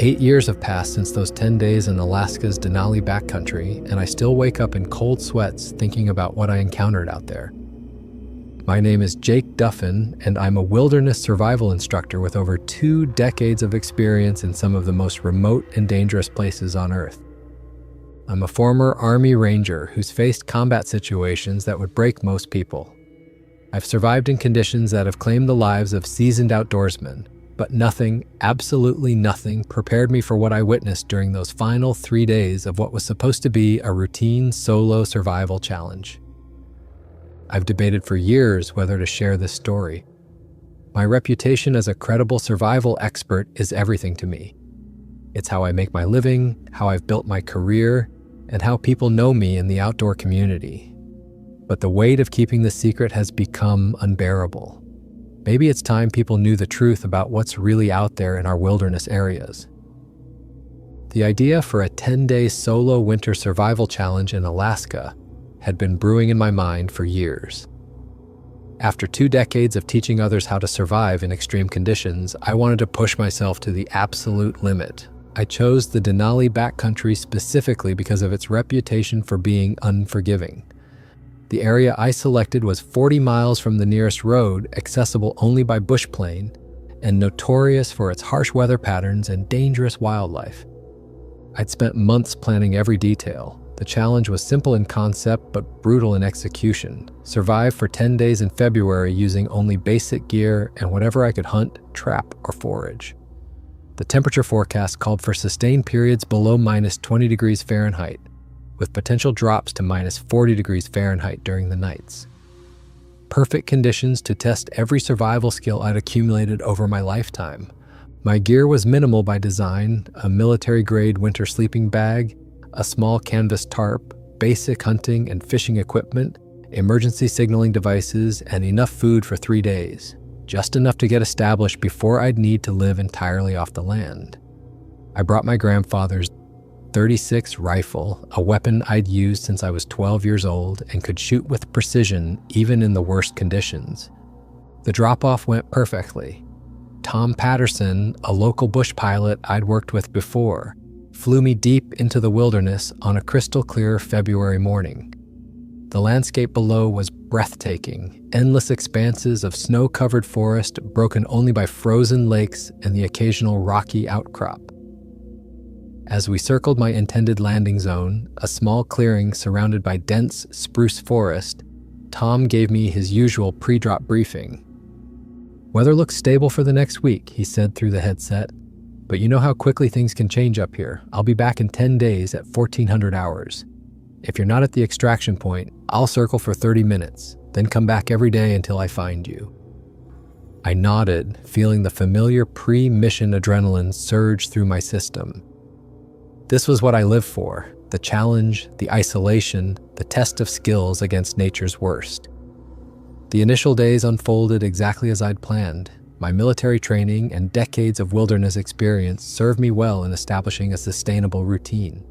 8 years have passed since those 10 days in Alaska's Denali backcountry, and I still wake up in cold sweats thinking about what I encountered out there. My name is Jake Duffin, and I'm a wilderness survival instructor with over 2 decades of experience in some of the most remote and dangerous places on Earth. I'm a former Army Ranger who's faced combat situations that would break most people. I've survived in conditions that have claimed the lives of seasoned outdoorsmen, but nothing, absolutely nothing, prepared me for what I witnessed during those final 3 days of what was supposed to be a routine solo survival challenge. I've debated for years whether to share this story. My reputation as a credible survival expert is everything to me. It's how I make my living, how I've built my career, and how people know me in the outdoor community. But the weight of keeping this secret has become unbearable. Maybe it's time people knew the truth about what's really out there in our wilderness areas. The idea for a 10-day solo winter survival challenge in Alaska had been brewing in my mind for years. After 2 decades of teaching others how to survive in extreme conditions, I wanted to push myself to the absolute limit. I chose the Denali backcountry specifically because of its reputation for being unforgiving. The area I selected was 40 miles from the nearest road, accessible only by bush plane, and notorious for its harsh weather patterns and dangerous wildlife. I'd spent months planning every detail. The challenge was simple in concept but brutal in execution. Survive for 10 days in February using only basic gear and whatever I could hunt, trap, or forage. The temperature forecast called for sustained periods below minus 20 degrees Fahrenheit, with potential drops to minus 40 degrees Fahrenheit during the nights. Perfect conditions to test every survival skill I'd accumulated over my lifetime. My gear was minimal by design: a military-grade winter sleeping bag, a small canvas tarp, basic hunting and fishing equipment, emergency signaling devices, and enough food for 3 days. Just enough to get established before I'd need to live entirely off the land. I brought my grandfather's .36 rifle, a weapon I'd used since I was 12 years old and could shoot with precision even in the worst conditions. The drop-off went perfectly. Tom Patterson, a local bush pilot I'd worked with before, flew me deep into the wilderness on a crystal-clear February morning. The landscape below was breathtaking, endless expanses of snow-covered forest broken only by frozen lakes and the occasional rocky outcrop. As we circled my intended landing zone, a small clearing surrounded by dense spruce forest, Tom gave me his usual pre-drop briefing. "Weather looks stable for the next week," he said through the headset. "But you know how quickly things can change up here. I'll be back in 10 days at 1400 hours. If you're not at the extraction point, I'll circle for 30 minutes, then come back every day until I find you." I nodded, feeling the familiar pre-mission adrenaline surge through my system. This was what I lived for: the challenge, the isolation, the test of skills against nature's worst. The initial days unfolded exactly as I'd planned. My military training and decades of wilderness experience served me well in establishing a sustainable routine.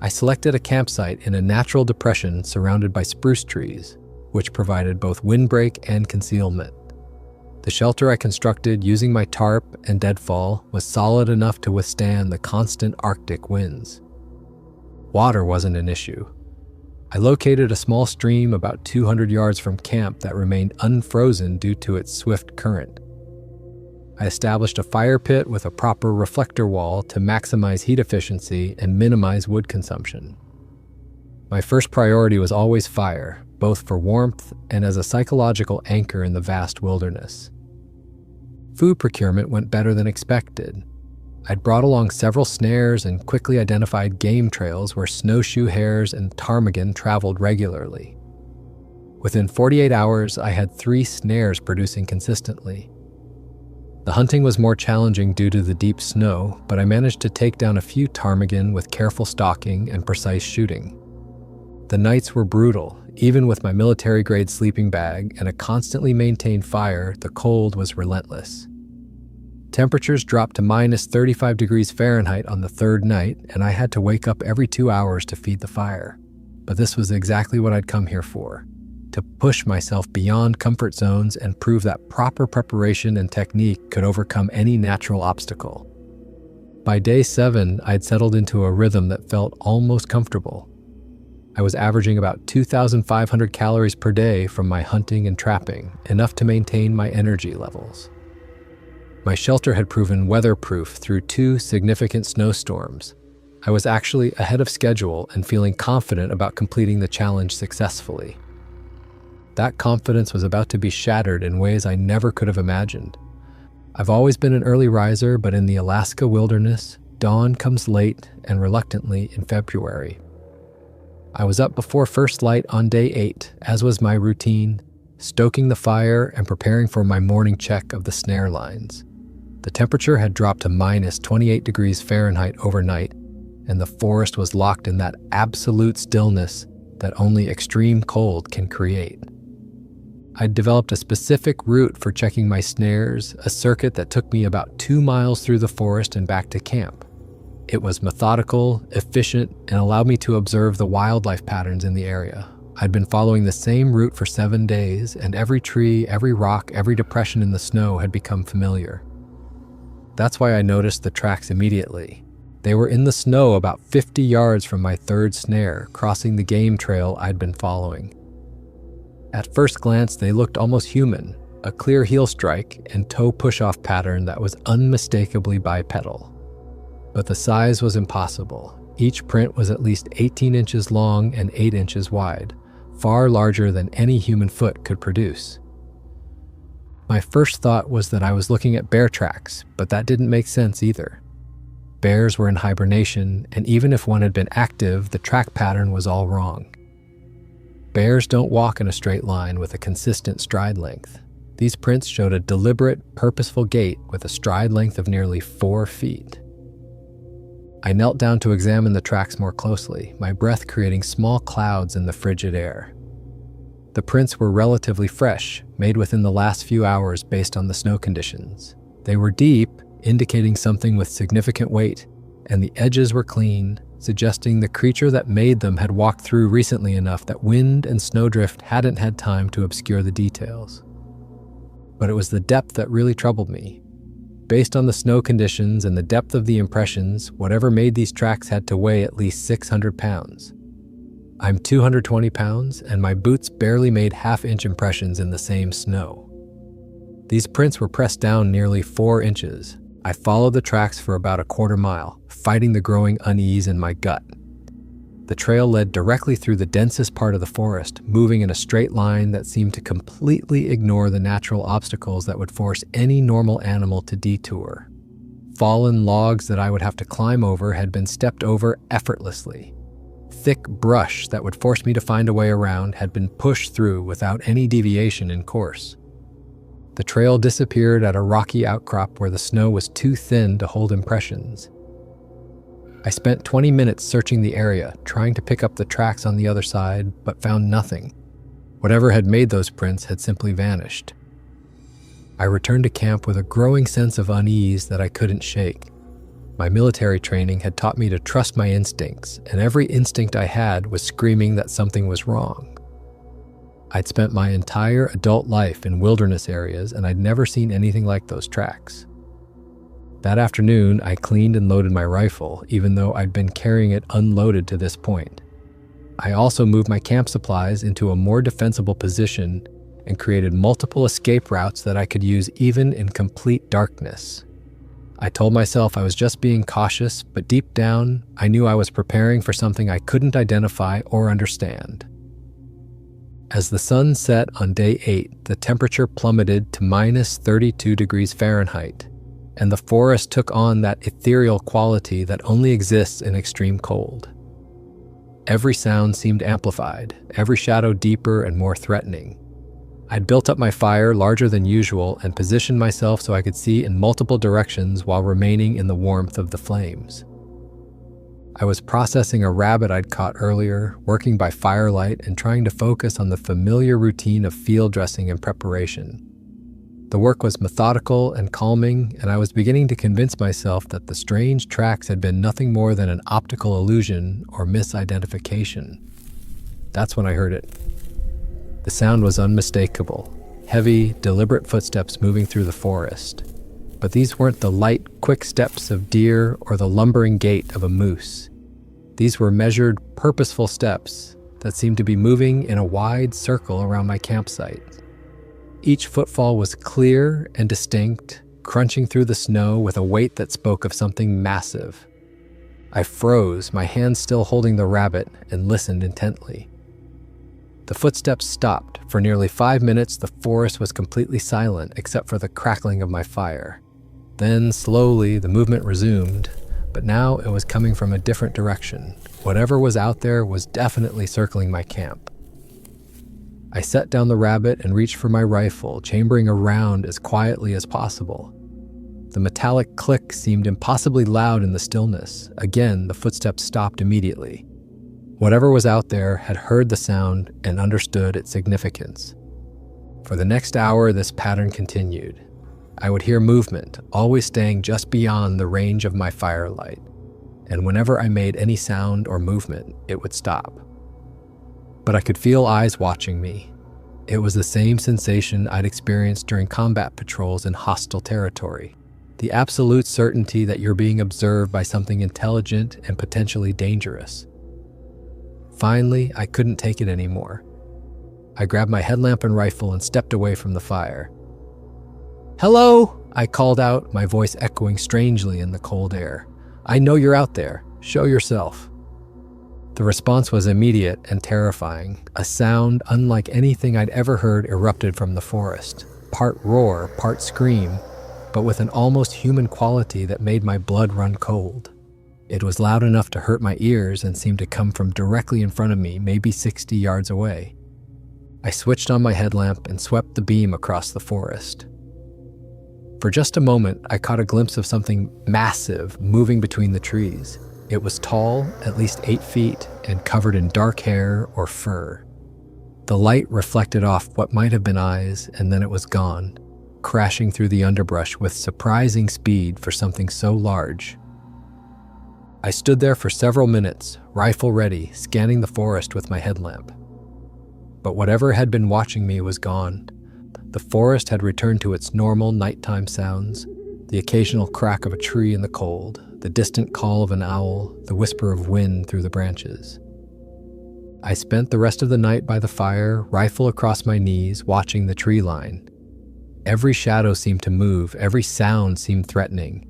I selected a campsite in a natural depression surrounded by spruce trees, which provided both windbreak and concealment. The shelter I constructed using my tarp and deadfall was solid enough to withstand the constant Arctic winds. Water wasn't an issue. I located a small stream about 200 yards from camp that remained unfrozen due to its swift current. I established a fire pit with a proper reflector wall to maximize heat efficiency and minimize wood consumption. My first priority was always fire, both for warmth and as a psychological anchor in the vast wilderness. Food procurement went better than expected. I'd brought along several snares and quickly identified game trails where snowshoe hares and ptarmigan traveled regularly. Within 48 hours, I had 3 snares producing consistently. The hunting was more challenging due to the deep snow, but I managed to take down a few ptarmigan with careful stalking and precise shooting. The nights were brutal. Even with my military-grade sleeping bag and a constantly maintained fire, the cold was relentless. Temperatures dropped to minus 35 degrees Fahrenheit on the 3rd night, and I had to wake up every 2 hours to feed the fire. But this was exactly what I'd come here for: to push myself beyond comfort zones and prove that proper preparation and technique could overcome any natural obstacle. By day 7, I'd settled into a rhythm that felt almost comfortable. I was averaging about 2,500 calories per day from my hunting and trapping, enough to maintain my energy levels. My shelter had proven weatherproof through 2 significant snowstorms. I was actually ahead of schedule and feeling confident about completing the challenge successfully. That confidence was about to be shattered in ways I never could have imagined. I've always been an early riser, but in the Alaska wilderness, dawn comes late and reluctantly in February. I was up before first light on day 8, as was my routine, stoking the fire and preparing for my morning check of the snare lines. The temperature had dropped to minus 28 degrees Fahrenheit overnight, and the forest was locked in that absolute stillness that only extreme cold can create. I'd developed a specific route for checking my snares, a circuit that took me about 2 miles through the forest and back to camp. It was methodical, efficient, and allowed me to observe the wildlife patterns in the area. I'd been following the same route for 7 days, and every tree, every rock, every depression in the snow had become familiar. That's why I noticed the tracks immediately. They were in the snow about 50 yards from my 3rd snare, crossing the game trail I'd been following. At first glance, they looked almost human, a clear heel strike and toe push-off pattern that was unmistakably bipedal. But the size was impossible. Each print was at least 18 inches long and 8 inches wide, far larger than any human foot could produce. My first thought was that I was looking at bear tracks, but that didn't make sense either. Bears were in hibernation, and even if one had been active, the track pattern was all wrong. Bears don't walk in a straight line with a consistent stride length. These prints showed a deliberate, purposeful gait with a stride length of nearly 4 feet. I knelt down to examine the tracks more closely, my breath creating small clouds in the frigid air. The prints were relatively fresh, made within the last few hours based on the snow conditions. They were deep, indicating something with significant weight, and the edges were clean, suggesting the creature that made them had walked through recently enough that wind and snowdrift hadn't had time to obscure the details. But it was the depth that really troubled me. Based on the snow conditions and the depth of the impressions, whatever made these tracks had to weigh at least 600 pounds. I'm 220 pounds, and my boots barely made half-inch impressions in the same snow. These prints were pressed down nearly 4 inches. I followed the tracks for about a quarter mile, fighting the growing unease in my gut. The trail led directly through the densest part of the forest, moving in a straight line that seemed to completely ignore the natural obstacles that would force any normal animal to detour. Fallen logs that I would have to climb over had been stepped over effortlessly. Thick brush that would force me to find a way around had been pushed through without any deviation in course. The trail disappeared at a rocky outcrop where the snow was too thin to hold impressions. I spent 20 minutes searching the area, trying to pick up the tracks on the other side, but found nothing. Whatever had made those prints had simply vanished. I returned to camp with a growing sense of unease that I couldn't shake. My military training had taught me to trust my instincts, and every instinct I had was screaming that something was wrong. I'd spent my entire adult life in wilderness areas, and I'd never seen anything like those tracks. That afternoon, I cleaned and loaded my rifle, even though I'd been carrying it unloaded to this point. I also moved my camp supplies into a more defensible position and created multiple escape routes that I could use even in complete darkness. I told myself I was just being cautious, but deep down, I knew I was preparing for something I couldn't identify or understand. As the sun set on day 8, the temperature plummeted to minus 32 degrees Fahrenheit, and the forest took on that ethereal quality that only exists in extreme cold. Every sound seemed amplified, every shadow deeper and more threatening. I'd built up my fire larger than usual and positioned myself so I could see in multiple directions while remaining in the warmth of the flames. I was processing a rabbit I'd caught earlier, working by firelight and trying to focus on the familiar routine of field dressing and preparation. The work was methodical and calming, and I was beginning to convince myself that the strange tracks had been nothing more than an optical illusion or misidentification. That's when I heard it. The sound was unmistakable, heavy, deliberate footsteps moving through the forest. But these weren't the light, quick steps of deer or the lumbering gait of a moose. These were measured, purposeful steps that seemed to be moving in a wide circle around my campsite. Each footfall was clear and distinct, crunching through the snow with a weight that spoke of something massive. I froze, my hand still holding the rabbit, and listened intently. The footsteps stopped. For nearly 5 minutes, the forest was completely silent except for the crackling of my fire. Then, slowly, the movement resumed, but now it was coming from a different direction. Whatever was out there was definitely circling my camp. I set down the rabbit and reached for my rifle, chambering around as quietly as possible. The metallic click seemed impossibly loud in the stillness. Again, the footsteps stopped immediately. Whatever was out there had heard the sound and understood its significance. For the next hour, this pattern continued. I would hear movement, always staying just beyond the range of my firelight, and whenever I made any sound or movement, it would stop. But I could feel eyes watching me. It was the same sensation I'd experienced during combat patrols in hostile territory. The absolute certainty that you're being observed by something intelligent and potentially dangerous. Finally, I couldn't take it anymore. I grabbed my headlamp and rifle and stepped away from the fire. "Hello!" I called out, my voice echoing strangely in the cold air. "I know you're out there. Show yourself." The response was immediate and terrifying. A sound unlike anything I'd ever heard erupted from the forest. Part roar, part scream, but with an almost human quality that made my blood run cold. It was loud enough to hurt my ears and seemed to come from directly in front of me, maybe 60 yards away. I switched on my headlamp and swept the beam across the forest. For just a moment, I caught a glimpse of something massive moving between the trees. It was tall, at least 8 feet, and covered in dark hair or fur. The light reflected off what might have been eyes, and then it was gone, crashing through the underbrush with surprising speed for something so large. I stood there for several minutes, rifle ready, scanning the forest with my headlamp. But whatever had been watching me was gone. The forest had returned to its normal nighttime sounds, the occasional crack of a tree in the cold, the distant call of an owl, the whisper of wind through the branches. I spent the rest of the night by the fire, rifle across my knees, watching the tree line. Every shadow seemed to move, every sound seemed threatening.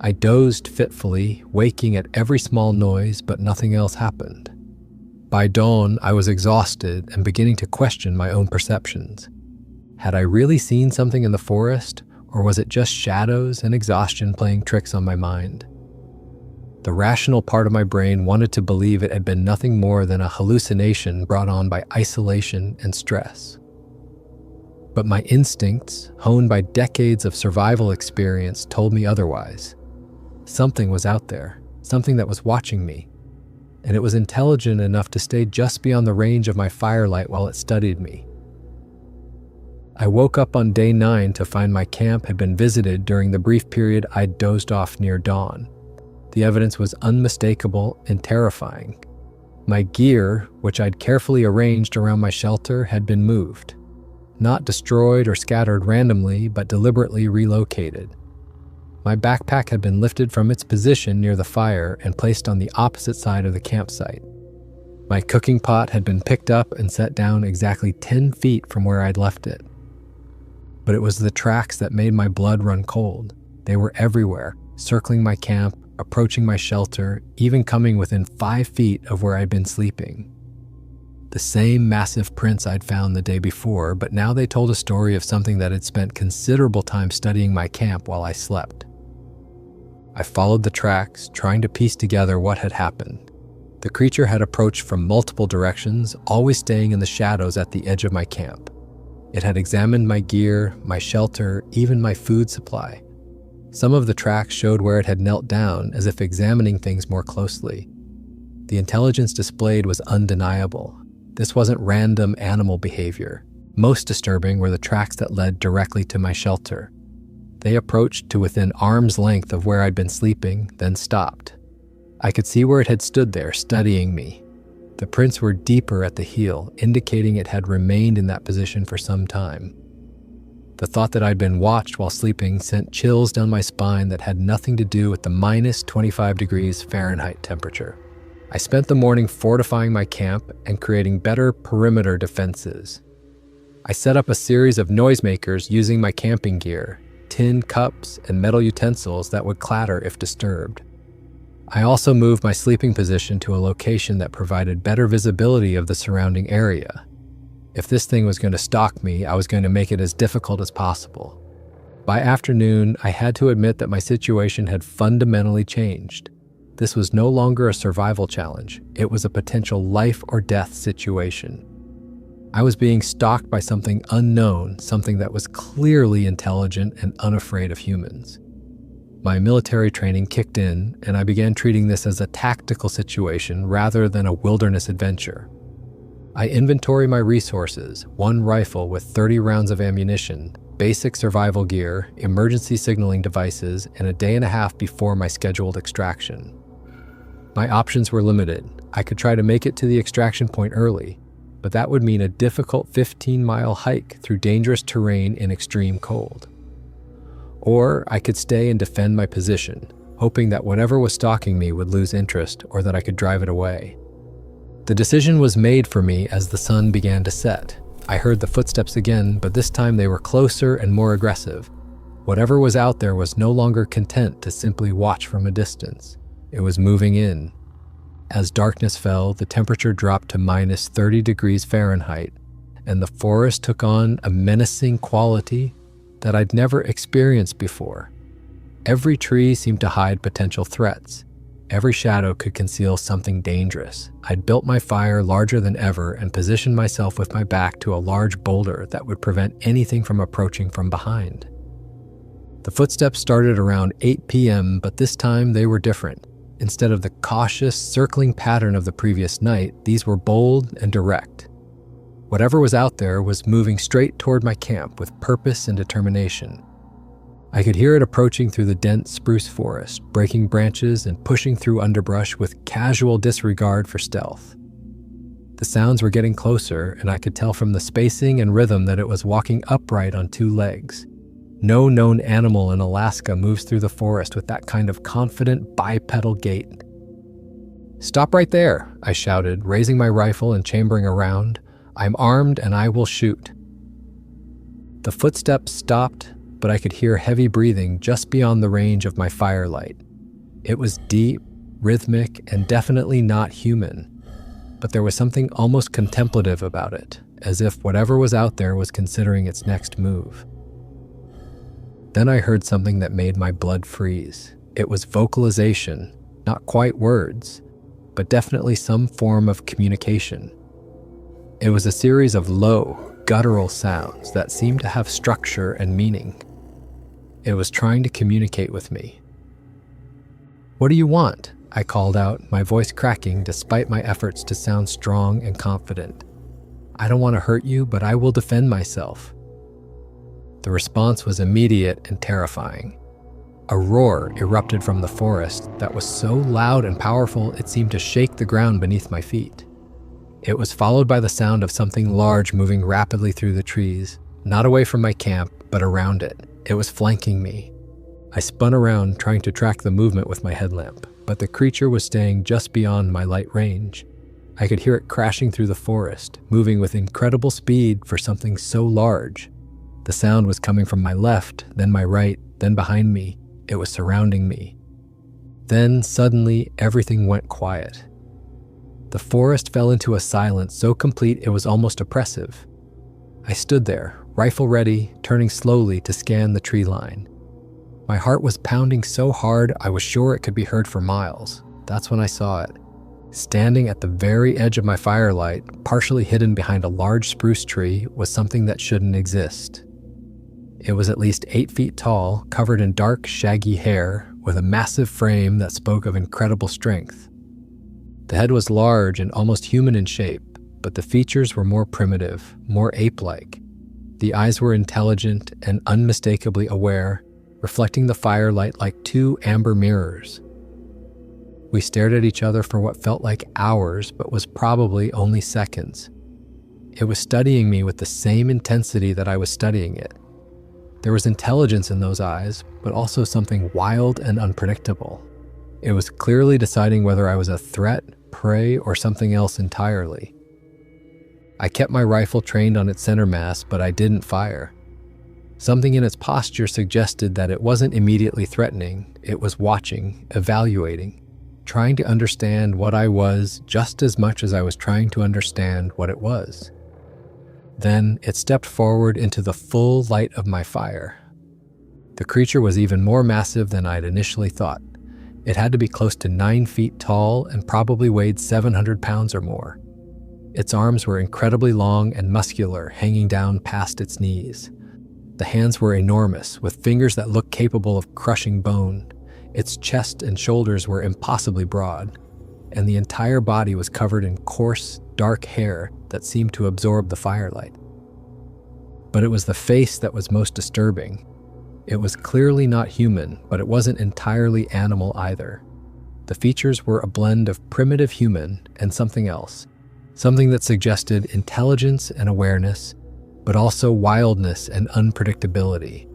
I dozed fitfully, waking at every small noise, but nothing else happened. By dawn, I was exhausted and beginning to question my own perceptions. Had I really seen something in the forest, or was it just shadows and exhaustion playing tricks on my mind? The rational part of my brain wanted to believe it had been nothing more than a hallucination brought on by isolation and stress. But my instincts, honed by decades of survival experience, told me otherwise. Something was out there, something that was watching me, and it was intelligent enough to stay just beyond the range of my firelight while it studied me. I woke up on day 9 to find my camp had been visited during the brief period I'd dozed off near dawn. The evidence was unmistakable and terrifying. My gear, which I'd carefully arranged around my shelter, had been moved. Not destroyed or scattered randomly, but deliberately relocated. My backpack had been lifted from its position near the fire and placed on the opposite side of the campsite. My cooking pot had been picked up and set down exactly 10 feet from where I'd left it. But it was the tracks that made my blood run cold. They were everywhere, circling my camp, approaching my shelter, even coming within 5 feet of where I'd been sleeping. The same massive prints I'd found the day before, but now they told a story of something that had spent considerable time studying my camp while I slept. I followed the tracks, trying to piece together what had happened. The creature had approached from multiple directions, always staying in the shadows at the edge of my camp. It had examined my gear, my shelter, even my food supply. Some of the tracks showed where it had knelt down, as if examining things more closely. The intelligence displayed was undeniable. This wasn't random animal behavior. Most disturbing were the tracks that led directly to my shelter. They approached to within arm's length of where I'd been sleeping, then stopped. I could see where it had stood there, studying me. The prints were deeper at the heel, indicating it had remained in that position for some time. The thought that I'd been watched while sleeping sent chills down my spine that had nothing to do with the minus 25 degrees Fahrenheit temperature. I spent the morning fortifying my camp and creating better perimeter defenses. I set up a series of noisemakers using my camping gear, tin cups, and metal utensils that would clatter if disturbed. I also moved my sleeping position to a location that provided better visibility of the surrounding area. If this thing was going to stalk me, I was going to make it as difficult as possible. By afternoon, I had to admit that my situation had fundamentally changed. This was no longer a survival challenge. It was a potential life or death situation. I was being stalked by something unknown, something that was clearly intelligent and unafraid of humans. My military training kicked in, and I began treating this as a tactical situation rather than a wilderness adventure. I inventory my resources, one rifle with 30 rounds of ammunition, basic survival gear, emergency signaling devices, and a day and a half before my scheduled extraction. My options were limited. I could try to make it to the extraction point early, but that would mean a difficult 15-mile hike through dangerous terrain in extreme cold. Or I could stay and defend my position, hoping that whatever was stalking me would lose interest or that I could drive it away. The decision was made for me as the sun began to set. I heard the footsteps again, but this time they were closer and more aggressive. Whatever was out there was no longer content to simply watch from a distance. It was moving in. As darkness fell, the temperature dropped to minus 30 degrees Fahrenheit, and the forest took on a menacing quality that I'd never experienced before. Every tree seemed to hide potential threats. Every shadow could conceal something dangerous. I'd built my fire larger than ever and positioned myself with my back to a large boulder that would prevent anything from approaching from behind. The footsteps started around 8 p.m., but this time they were different. Instead of the cautious, circling pattern of the previous night, these were bold and direct. Whatever was out there was moving straight toward my camp with purpose and determination. I could hear it approaching through the dense spruce forest, breaking branches and pushing through underbrush with casual disregard for stealth. The sounds were getting closer, and I could tell from the spacing and rhythm that it was walking upright on 2 legs. No known animal in Alaska moves through the forest with that kind of confident bipedal gait. "Stop right there," I shouted, raising my rifle and chambering around. "I'm armed and I will shoot." The footsteps stopped, but I could hear heavy breathing just beyond the range of my firelight. It was deep, rhythmic, and definitely not human, but there was something almost contemplative about it, as if whatever was out there was considering its next move. Then I heard something that made my blood freeze. It was vocalization, not quite words, but definitely some form of communication. It was a series of low, guttural sounds that seemed to have structure and meaning. It was trying to communicate with me. "What do you want?" I called out, my voice cracking despite my efforts to sound strong and confident. "I don't want to hurt you, but I will defend myself." The response was immediate and terrifying. A roar erupted from the forest that was so loud and powerful it seemed to shake the ground beneath my feet. It was followed by the sound of something large moving rapidly through the trees, not away from my camp, but around it. It was flanking me. I spun around, trying to track the movement with my headlamp, but the creature was staying just beyond my light range. I could hear it crashing through the forest, moving with incredible speed for something so large. The sound was coming from my left, then my right, then behind me. It was surrounding me. Then, suddenly, everything went quiet. The forest fell into a silence so complete it was almost oppressive. I stood there, rifle ready, turning slowly to scan the tree line. My heart was pounding so hard I was sure it could be heard for miles. That's when I saw it. Standing at the very edge of my firelight, partially hidden behind a large spruce tree, was something that shouldn't exist. It was at least 8 feet tall, covered in dark, shaggy hair, with a massive frame that spoke of incredible strength. The head was large and almost human in shape, but the features were more primitive, more ape-like. The eyes were intelligent and unmistakably aware, reflecting the firelight like 2 amber mirrors. We stared at each other for what felt like hours, but was probably only seconds. It was studying me with the same intensity that I was studying it. There was intelligence in those eyes, but also something wild and unpredictable. It was clearly deciding whether I was a threat, prey, or something else entirely. I kept my rifle trained on its center mass, but I didn't fire. Something in its posture suggested that it wasn't immediately threatening. It was watching, evaluating, trying to understand what I was just as much as I was trying to understand what it was. Then it stepped forward into the full light of my fire. The creature was even more massive than I'd initially thought. It had to be close to 9 feet tall and probably weighed 700 pounds or more. Its arms were incredibly long and muscular, hanging down past its knees. The hands were enormous, with fingers that looked capable of crushing bone. Its chest and shoulders were impossibly broad, and the entire body was covered in coarse, dark hair that seemed to absorb the firelight. But it was the face that was most disturbing. It was clearly not human, but it wasn't entirely animal either. The features were a blend of primitive human and something else, something that suggested intelligence and awareness, but also wildness and unpredictability.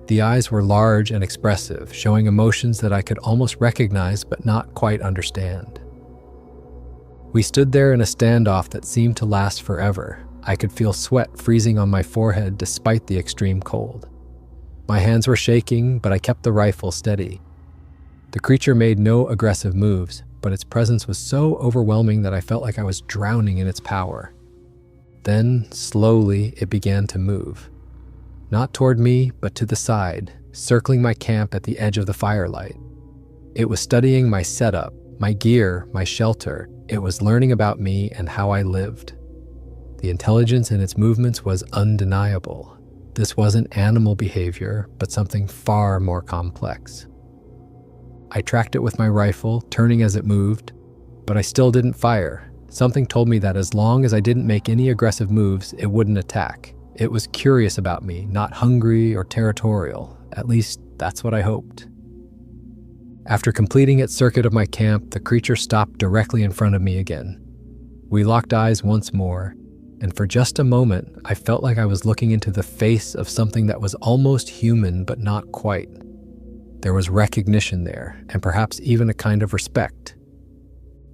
The eyes were large and expressive, showing emotions that I could almost recognize but not quite understand. We stood there in a standoff that seemed to last forever. I could feel sweat freezing on my forehead despite the extreme cold. My hands were shaking, but I kept the rifle steady. The creature made no aggressive moves, but its presence was so overwhelming that I felt like I was drowning in its power. Then, slowly, it began to move. Not toward me, but to the side, circling my camp at the edge of the firelight. It was studying my setup, my gear, my shelter. It was learning about me and how I lived. The intelligence in its movements was undeniable. This wasn't animal behavior, but something far more complex. I tracked it with my rifle, turning as it moved, but I still didn't fire. Something told me that as long as I didn't make any aggressive moves, it wouldn't attack. It was curious about me, not hungry or territorial. At least, that's what I hoped. After completing its circuit of my camp, the creature stopped directly in front of me again. We locked eyes once more, and for just a moment, I felt like I was looking into the face of something that was almost human, but not quite. There was recognition there, and perhaps even a kind of respect.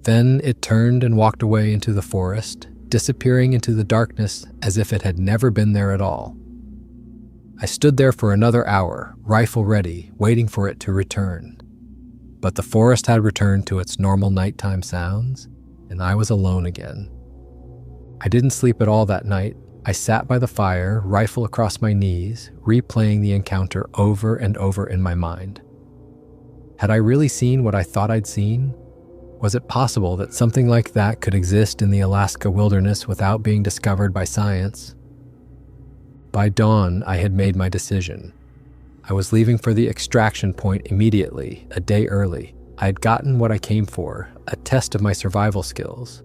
Then it turned and walked away into the forest, disappearing into the darkness as if it had never been there at all. I stood there for another hour, rifle ready, waiting for it to return. But the forest had returned to its normal nighttime sounds, and I was alone again. I didn't sleep at all that night. I sat by the fire, rifle across my knees, replaying the encounter over and over in my mind. Had I really seen what I thought I'd seen? Was it possible that something like that could exist in the Alaska wilderness without being discovered by science? By dawn, I had made my decision. I was leaving for the extraction point immediately, a day early. I had gotten what I came for, a test of my survival skills.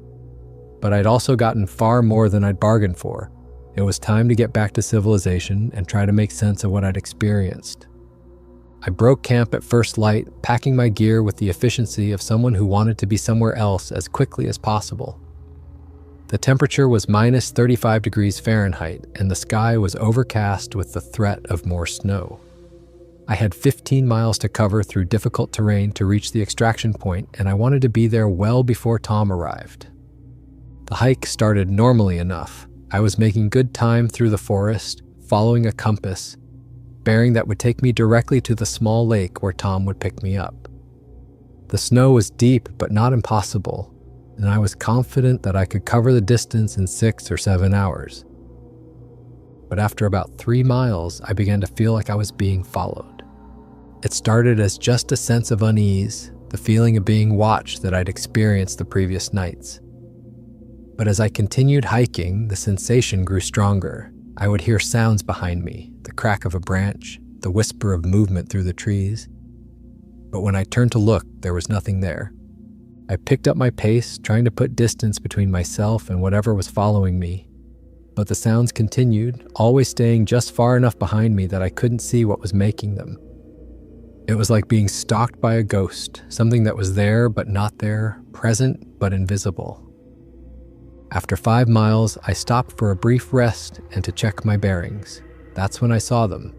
But I'd also gotten far more than I'd bargained for. It was time to get back to civilization and try to make sense of what I'd experienced. I broke camp at first light, packing my gear with the efficiency of someone who wanted to be somewhere else as quickly as possible. The temperature was minus 35 degrees Fahrenheit, and the sky was overcast with the threat of more snow. I had 15 miles to cover through difficult terrain to reach the extraction point, and I wanted to be there well before Tom arrived. The hike started normally enough. I was making good time through the forest, following a compass, bearing that would take me directly to the small lake where Tom would pick me up. The snow was deep but not impossible, and I was confident that I could cover the distance in 6 or 7 hours. But after about 3 miles, I began to feel like I was being followed. It started as just a sense of unease, the feeling of being watched that I'd experienced the previous nights. But as I continued hiking, the sensation grew stronger. I would hear sounds behind me, the crack of a branch, the whisper of movement through the trees. But when I turned to look, there was nothing there. I picked up my pace, trying to put distance between myself and whatever was following me. But the sounds continued, always staying just far enough behind me that I couldn't see what was making them. It was like being stalked by a ghost, something that was there but not there, present but invisible. After 5 miles, I stopped for a brief rest and to check my bearings. That's when I saw them.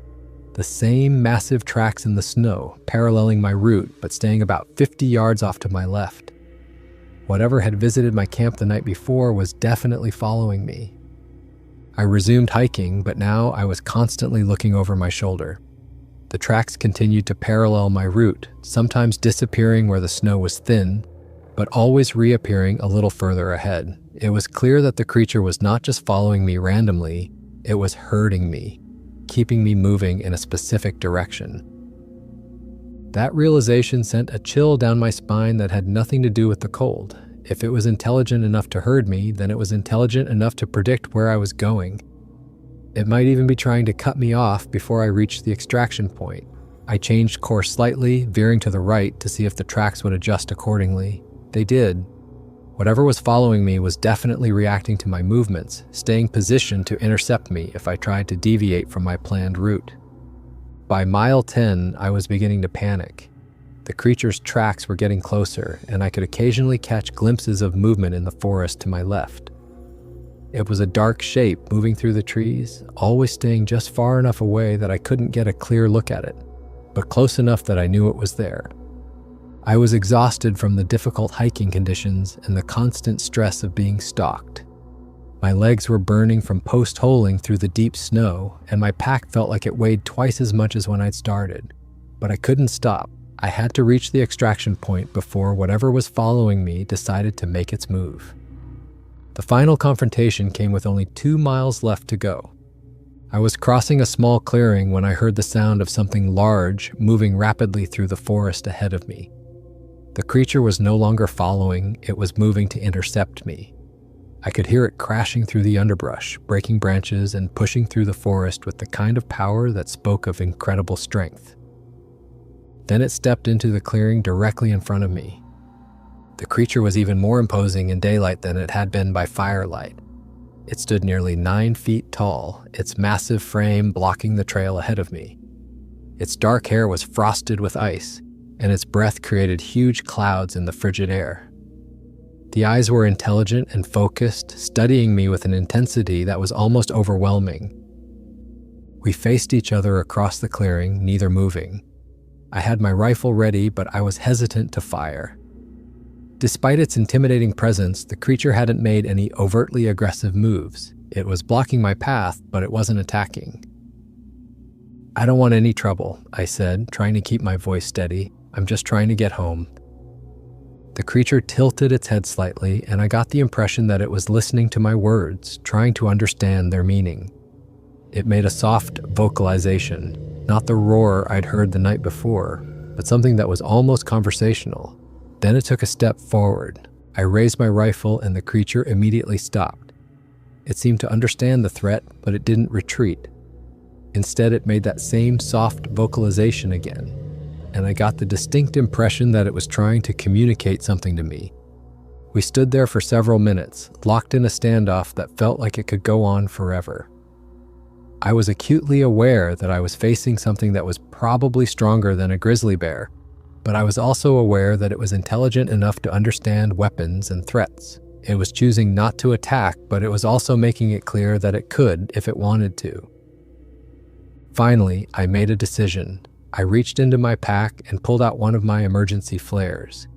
The same massive tracks in the snow, paralleling my route, but staying about 50 yards off to my left. Whatever had visited my camp the night before was definitely following me. I resumed hiking, but now I was constantly looking over my shoulder. The tracks continued to parallel my route, sometimes disappearing where the snow was thin, but always reappearing a little further ahead. It was clear that the creature was not just following me randomly, it was herding me, keeping me moving in a specific direction. That realization sent a chill down my spine that had nothing to do with the cold. If it was intelligent enough to herd me, then it was intelligent enough to predict where I was going. It might even be trying to cut me off before I reached the extraction point. I changed course slightly, veering to the right to see if the tracks would adjust accordingly. They did. Whatever was following me was definitely reacting to my movements, staying positioned to intercept me if I tried to deviate from my planned route. By mile 10, I was beginning to panic. The creature's tracks were getting closer, and I could occasionally catch glimpses of movement in the forest to my left. It was a dark shape moving through the trees, always staying just far enough away that I couldn't get a clear look at it, but close enough that I knew it was there. I was exhausted from the difficult hiking conditions and the constant stress of being stalked. My legs were burning from post-holing through the deep snow, and my pack felt like it weighed twice as much as when I'd started. But I couldn't stop. I had to reach the extraction point before whatever was following me decided to make its move. The final confrontation came with only 2 miles left to go. I was crossing a small clearing when I heard the sound of something large moving rapidly through the forest ahead of me. The creature was no longer following, it was moving to intercept me. I could hear it crashing through the underbrush, breaking branches and pushing through the forest with the kind of power that spoke of incredible strength. Then it stepped into the clearing directly in front of me. The creature was even more imposing in daylight than it had been by firelight. It stood nearly 9 feet tall, its massive frame blocking the trail ahead of me. Its dark hair was frosted with ice, and its breath created huge clouds in the frigid air. The eyes were intelligent and focused, studying me with an intensity that was almost overwhelming. We faced each other across the clearing, neither moving. I had my rifle ready, but I was hesitant to fire. Despite its intimidating presence, the creature hadn't made any overtly aggressive moves. It was blocking my path, but it wasn't attacking. "I don't want any trouble," I said, trying to keep my voice steady. "I'm just trying to get home." The creature tilted its head slightly, and I got the impression that it was listening to my words, trying to understand their meaning. It made a soft vocalization, not the roar I'd heard the night before, but something that was almost conversational. Then it took a step forward. I raised my rifle, and the creature immediately stopped. It seemed to understand the threat, but it didn't retreat. Instead, it made that same soft vocalization again, and I got the distinct impression that it was trying to communicate something to me. We stood there for several minutes, locked in a standoff that felt like it could go on forever. I was acutely aware that I was facing something that was probably stronger than a grizzly bear, but I was also aware that it was intelligent enough to understand weapons and threats. It was choosing not to attack, but it was also making it clear that it could if it wanted to. Finally, I made a decision. I reached into my pack and pulled out one of my emergency flares.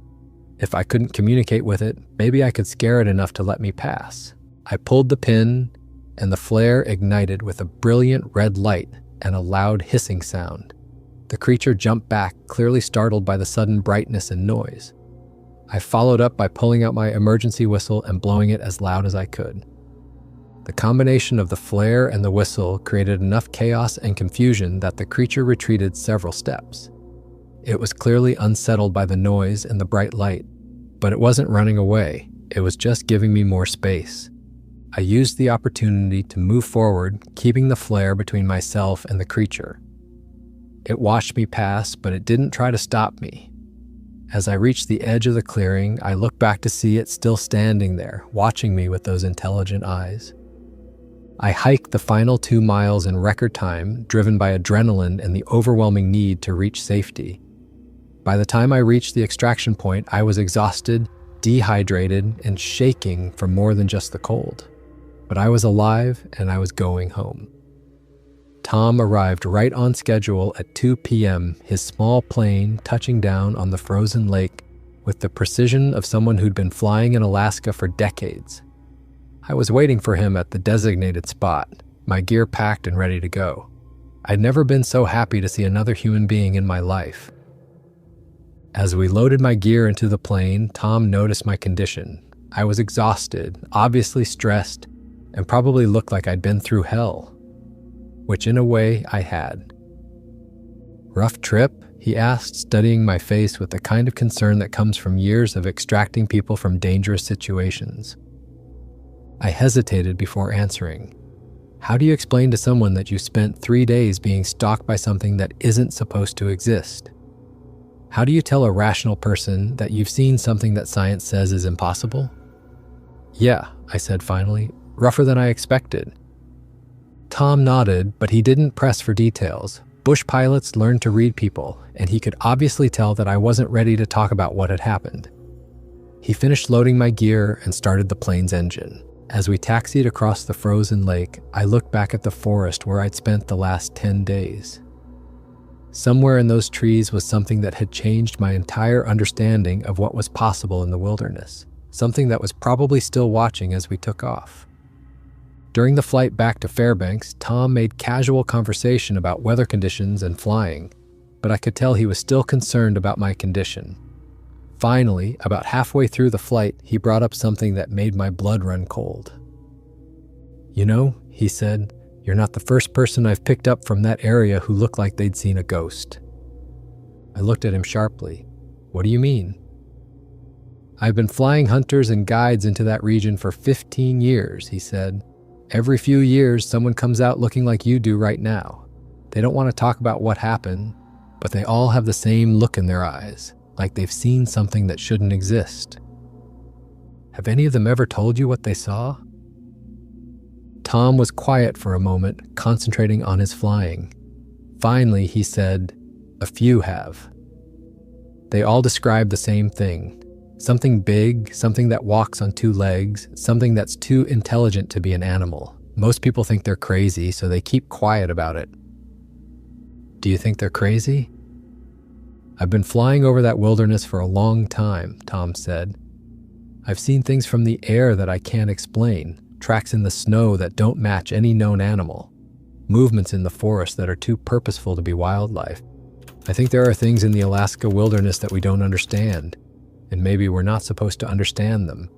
If I couldn't communicate with it, maybe I could scare it enough to let me pass. I pulled the pin, and the flare ignited with a brilliant red light and a loud hissing sound. The creature jumped back, clearly startled by the sudden brightness and noise. I followed up by pulling out my emergency whistle and blowing it as loud as I could. The combination of the flare and the whistle created enough chaos and confusion that the creature retreated several steps. It was clearly unsettled by the noise and the bright light, but it wasn't running away. It was just giving me more space. I used the opportunity to move forward, keeping the flare between myself and the creature. It watched me pass, but it didn't try to stop me. As I reached the edge of the clearing, I looked back to see it still standing there, watching me with those intelligent eyes. I hiked the final 2 miles in record time, driven by adrenaline and the overwhelming need to reach safety. By the time I reached the extraction point, I was exhausted, dehydrated, and shaking from more than just the cold. But I was alive, and I was going home. Tom arrived right on schedule at 2 p.m., his small plane touching down on the frozen lake with the precision of someone who'd been flying in Alaska for decades. I was waiting for him at the designated spot, my gear packed and ready to go. I'd never been so happy to see another human being in my life. As we loaded my gear into the plane, Tom noticed my condition. I was exhausted, obviously stressed, and probably looked like I'd been through hell, which in a way I had. "Rough trip?" he asked, studying my face with the kind of concern that comes from years of extracting people from dangerous situations. I hesitated before answering. How do you explain to someone that you spent 3 days being stalked by something that isn't supposed to exist? How do you tell a rational person that you've seen something that science says is impossible? "Yeah," I said finally, "rougher than I expected." Tom nodded, but he didn't press for details. Bush pilots learn to read people, and he could obviously tell that I wasn't ready to talk about what had happened. He finished loading my gear and started the plane's engine. As we taxied across the frozen lake, I looked back at the forest where I'd spent the last 10 days. Somewhere in those trees was something that had changed my entire understanding of what was possible in the wilderness, something that was probably still watching as we took off. During the flight back to Fairbanks, Tom made casual conversation about weather conditions and flying, but I could tell he was still concerned about my condition. Finally, about halfway through the flight, he brought up something that made my blood run cold. "You know," he said, "you're not the first person I've picked up from that area who looked like they'd seen a ghost." I looked at him sharply. "What do you mean?" "I've been flying hunters and guides into that region for 15 years, he said. "Every few years, someone comes out looking like you do right now. They don't want to talk about what happened, but they all have the same look in their eyes, like they've seen something that shouldn't exist." "Have any of them ever told you what they saw?" Tom was quiet for a moment, concentrating on his flying. Finally, he said, "A few have. They all describe the same thing. Something big, something that walks on 2 legs, something that's too intelligent to be an animal. Most people think they're crazy, so they keep quiet about it." "Do you think they're crazy?" "I've been flying over that wilderness for a long time," Tom said. "I've seen things from the air that I can't explain, tracks in the snow that don't match any known animal, movements in the forest that are too purposeful to be wildlife. I think there are things in the Alaska wilderness that we don't understand, and maybe we're not supposed to understand them."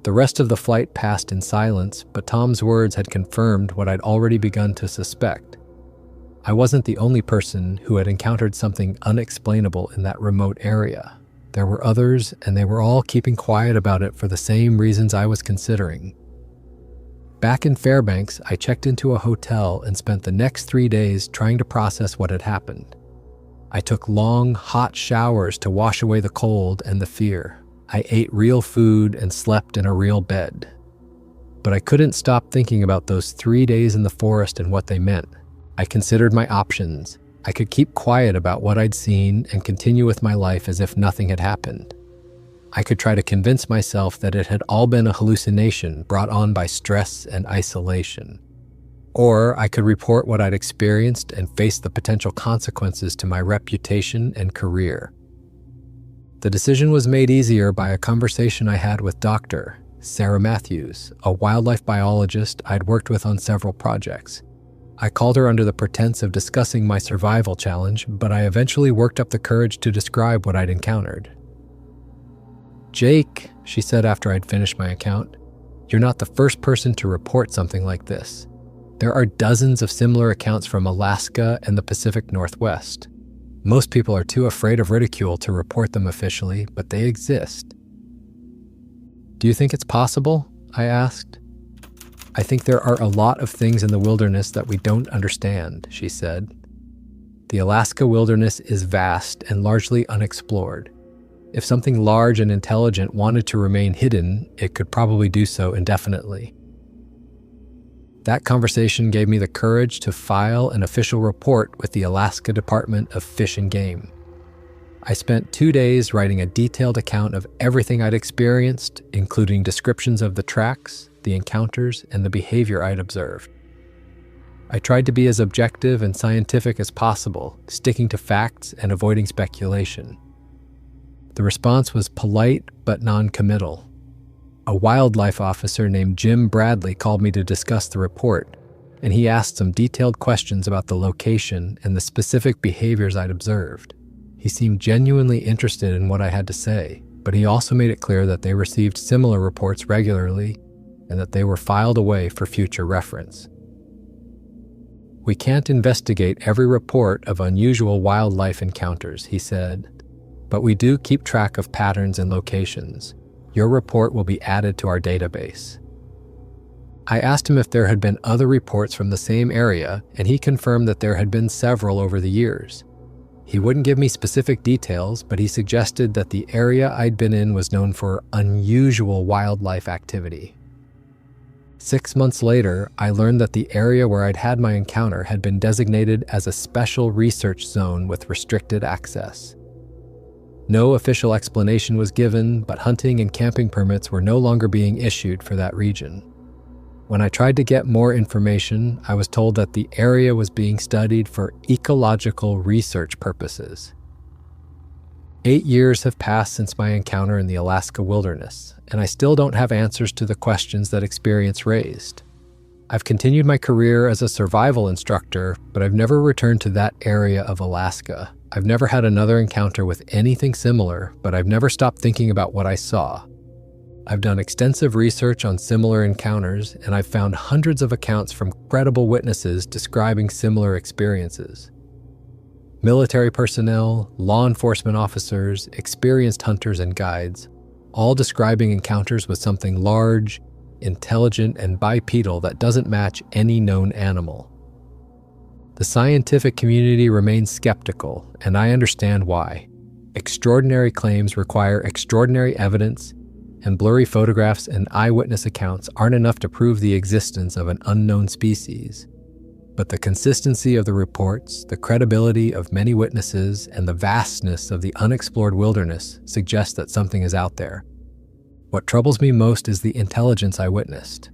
The rest of the flight passed in silence, but Tom's words had confirmed what I'd already begun to suspect. I wasn't the only person who had encountered something unexplainable in that remote area. There were others, and they were all keeping quiet about it for the same reasons I was considering. Back in Fairbanks, I checked into a hotel and spent the next 3 days trying to process what had happened. I took long, hot showers to wash away the cold and the fear. I ate real food and slept in a real bed. But I couldn't stop thinking about those 3 days in the forest and what they meant. I considered my options. I could keep quiet about what I'd seen and continue with my life as if nothing had happened. I could try to convince myself that it had all been a hallucination brought on by stress and isolation. Or I could report what I'd experienced and face the potential consequences to my reputation and career. The decision was made easier by a conversation I had with Dr. Sarah Matthews, a wildlife biologist I'd worked with on several projects. I called her under the pretense of discussing my survival challenge, but I eventually worked up the courage to describe what I'd encountered. "Jake," she said after I'd finished my account, "you're not the first person to report something like this. There are dozens of similar accounts from Alaska and the Pacific Northwest. Most people are too afraid of ridicule to report them officially, but they exist." "Do you think it's possible?" I asked. "I think there are a lot of things in the wilderness that we don't understand," she said. "The Alaska wilderness is vast and largely unexplored. If something large and intelligent wanted to remain hidden, it could probably do so indefinitely." That conversation gave me the courage to file an official report with the Alaska Department of Fish and Game. I spent 2 days writing a detailed account of everything I'd experienced, including descriptions of the tracks, the encounters, and the behavior I'd observed. I tried to be as objective and scientific as possible, sticking to facts and avoiding speculation. The response was polite but non-committal. A wildlife officer named Jim Bradley called me to discuss the report, and he asked some detailed questions about the location and the specific behaviors I'd observed. He seemed genuinely interested in what I had to say, but he also made it clear that they received similar reports regularly and that they were filed away for future reference. "We can't investigate every report of unusual wildlife encounters," he said, "but we do keep track of patterns and locations. Your report will be added to our database." I asked him if there had been other reports from the same area, and he confirmed that there had been several over the years. He wouldn't give me specific details, but he suggested that the area I'd been in was known for unusual wildlife activity. 6 months later, I learned that the area where I'd had my encounter had been designated as a special research zone with restricted access. No official explanation was given, but hunting and camping permits were no longer being issued for that region. When I tried to get more information, I was told that the area was being studied for ecological research purposes. 8 years have passed since my encounter in the Alaska wilderness, and I still don't have answers to the questions that experience raised. I've continued my career as a survival instructor, but I've never returned to that area of Alaska. I've never had another encounter with anything similar, but I've never stopped thinking about what I saw. I've done extensive research on similar encounters, and I've found hundreds of accounts from credible witnesses describing similar experiences. Military personnel, law enforcement officers, experienced hunters and guides, all describing encounters with something large, intelligent, and bipedal that doesn't match any known animal. The scientific community remains skeptical, and I understand why. Extraordinary claims require extraordinary evidence, and blurry photographs and eyewitness accounts aren't enough to prove the existence of an unknown species. But the consistency of the reports, the credibility of many witnesses, and the vastness of the unexplored wilderness suggest that something is out there. What troubles me most is the intelligence I witnessed.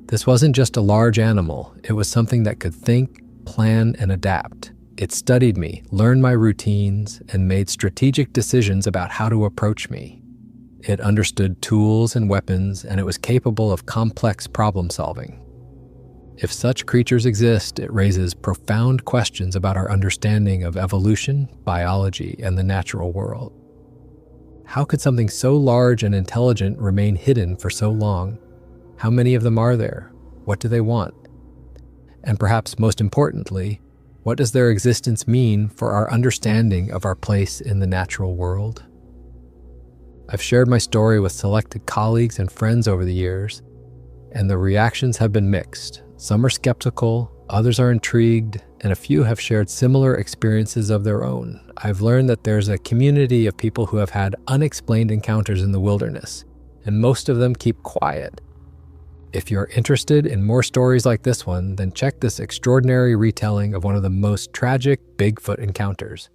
This wasn't just a large animal, it was something that could think, plan, and adapt. It studied me, learned my routines, and made strategic decisions about how to approach me. It understood tools and weapons, and it was capable of complex problem solving. If such creatures exist, it raises profound questions about our understanding of evolution, biology, and the natural world. How could something so large and intelligent remain hidden for so long? How many of them are there? What do they want? And perhaps most importantly, what does their existence mean for our understanding of our place in the natural world? I've shared my story with selected colleagues and friends over the years, and the reactions have been mixed. Some are skeptical, others are intrigued, and a few have shared similar experiences of their own. I've learned that there's a community of people who have had unexplained encounters in the wilderness, and most of them keep quiet. If you're interested in more stories like this one, then check this extraordinary retelling of one of the most tragic Bigfoot encounters.